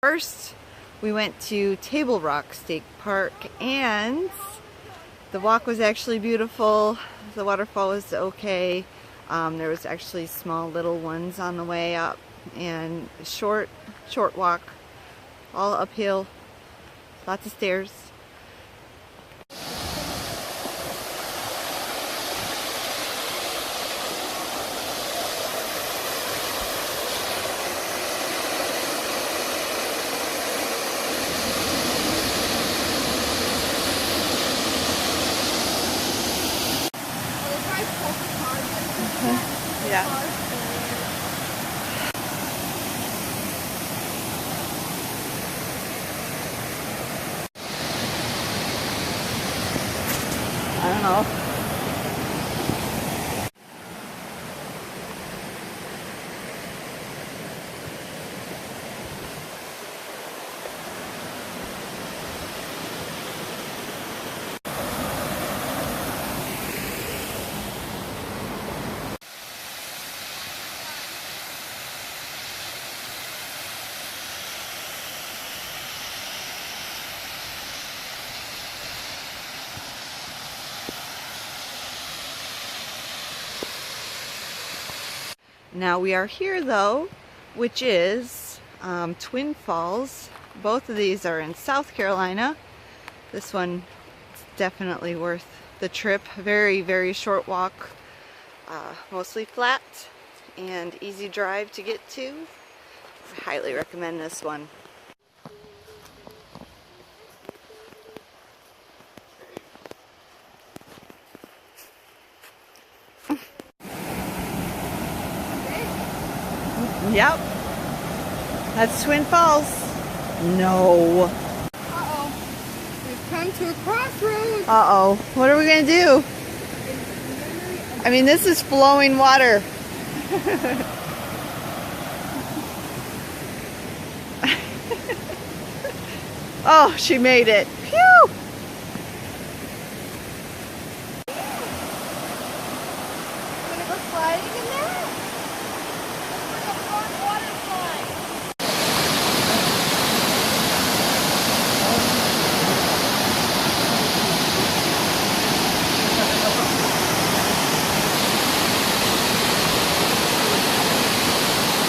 First, we went to Table Rock State Park, and the walk was actually beautiful. The waterfall was okay. There was actually small little ones on the way up, and short walk, all uphill, lots of stairs. Yeah. I don't know. Now we are here though, which is Twin Falls. Both of these are in South Carolina. This one is definitely worth the trip. Very, very short walk, mostly flat and easy drive to get to. I highly recommend this one. Yep. That's Twin Falls. No. Uh-oh. We've come to a crossroads. Uh-oh. What are we going to do? I mean, this is flowing water. Oh, she made it. Phew! Gonna go sliding.